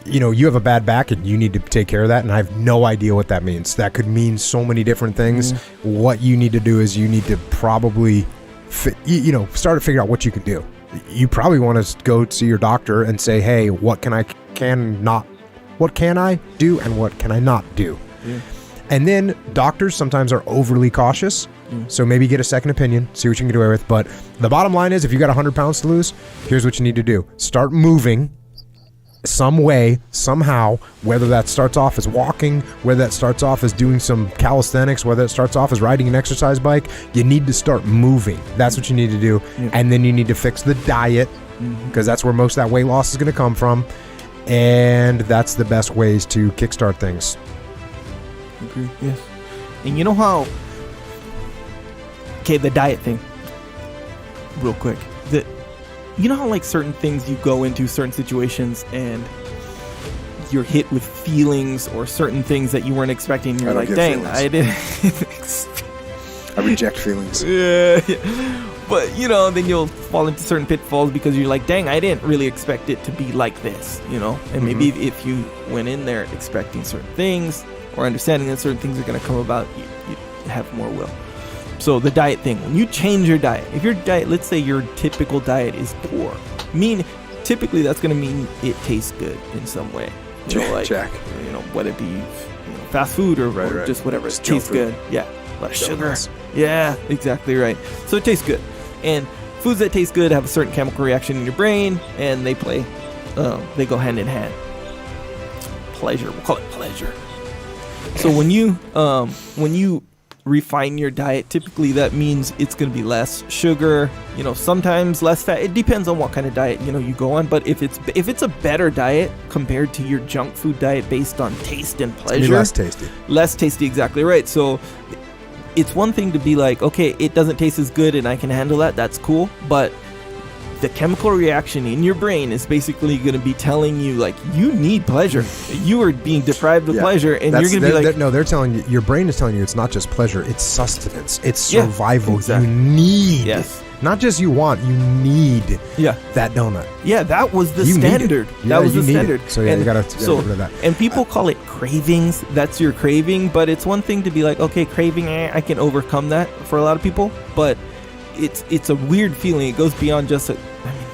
you have a bad back and you need to take care of that, and I have no idea what that means. That could mean so many different things. What you need to do is you need to probably start to figure out what you can do. You probably want to go see your doctor and say, hey, what can I do and what can I not do? And then doctors sometimes are overly cautious, so maybe get a second opinion, see what you can get away with. But the bottom line is, if you got 100 pounds to lose, here's what you need to do. Start moving some way, somehow, whether that starts off as walking, whether that starts off as doing some calisthenics, whether it starts off as riding an exercise bike. You need to start moving. That's what you need to do. And then you need to fix the diet, because that's where most of that weight loss is going to come from. And that's the best ways to kickstart things. Agree. Yes. And you know how, okay, the diet thing, real quick, you know how like certain things you go into certain situations and you're hit with feelings or certain things that you weren't expecting, you're like, dang, feelings. I didn't I reject feelings. Yeah. But then you'll fall into certain pitfalls because you're like, dang, I didn't really expect it to be like this, and maybe if you went in there expecting certain things or understanding that certain things are going to come about, you have more will. So the diet thing, when you change your diet, if your diet, let's say your typical diet is poor, typically that's going to mean it tastes good in some way. Check. Whether it be fast food or just whatever, it tastes good. Yeah, a lot of sugar. Yeah, exactly right. So it tastes good. And foods that taste good have a certain chemical reaction in your brain, and they go hand in hand. Pleasure, we'll call it pleasure. So when you refine your diet, typically that means it's going to be less sugar, sometimes less fat. It depends on what kind of diet you go on. But if it's a better diet compared to your junk food diet based on taste and pleasure, less tasty, exactly right. So it's one thing to be like, okay, it doesn't taste as good and I can handle that, that's cool, but the chemical reaction in your brain is basically going to be telling you, like, you need pleasure. You are being deprived of pleasure, and you're going to be like... they're telling you, your brain is telling you it's not just pleasure, it's sustenance. It's survival. Exactly. You need, not just you want, you need that donut. Yeah, that was the standard. That was the standard. So, you got to get rid of that. And people call it cravings. That's your craving, but it's one thing to be like, okay, craving, I can overcome that for a lot of people, but it's a weird feeling. It goes beyond just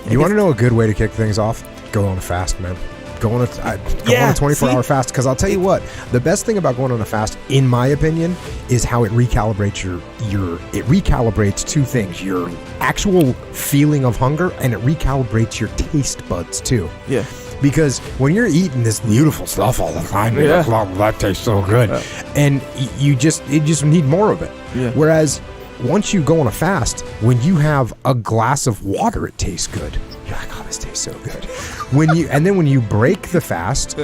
you want to know a good way to kick things off? Go on a fast, man. Go on a 24-hour fast, because I'll tell you what, the best thing about going on a fast, in my opinion, is how it recalibrates it recalibrates two things: your actual feeling of hunger, and it recalibrates your taste buds too. Yeah. Because when you're eating this beautiful stuff all the time, you're like, wow, that tastes so good, and you just need more of it. Yeah. Whereas once you go on a fast, when you have a glass of water, it tastes good. You're like, oh, this tastes so good. When you break the fast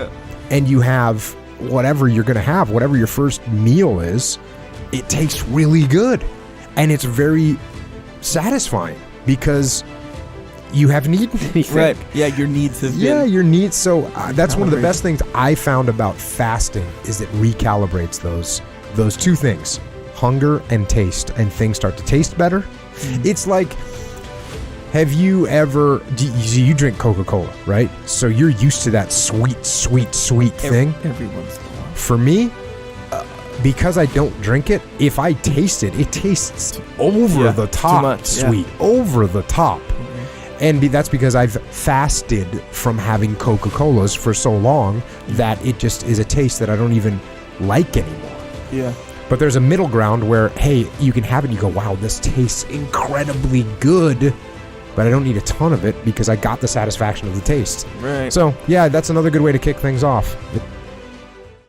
and you have whatever you're going to have, whatever your first meal is, it tastes really good. And it's very satisfying because you haven't eaten anything. Right. Yeah, your needs have been... Yeah, your needs. So that's one of the best things I found about fasting, is it recalibrates those two things. Hunger and taste, and things start to taste better. It's like, have you ever, you drink Coca-Cola, right? So you're used to that sweet thing. Every once in a while. For me, because I don't drink it, if I taste it, it tastes over the top sweet, over the top. And that's because I've fasted from having Coca-Colas for so long that it just is a taste that I don't even like anymore. Yeah. But there's a middle ground where, hey, you can have it and you go, wow, this tastes incredibly good, but I don't need a ton of it because I got the satisfaction of the taste. Right. So, yeah, that's another good way to kick things off.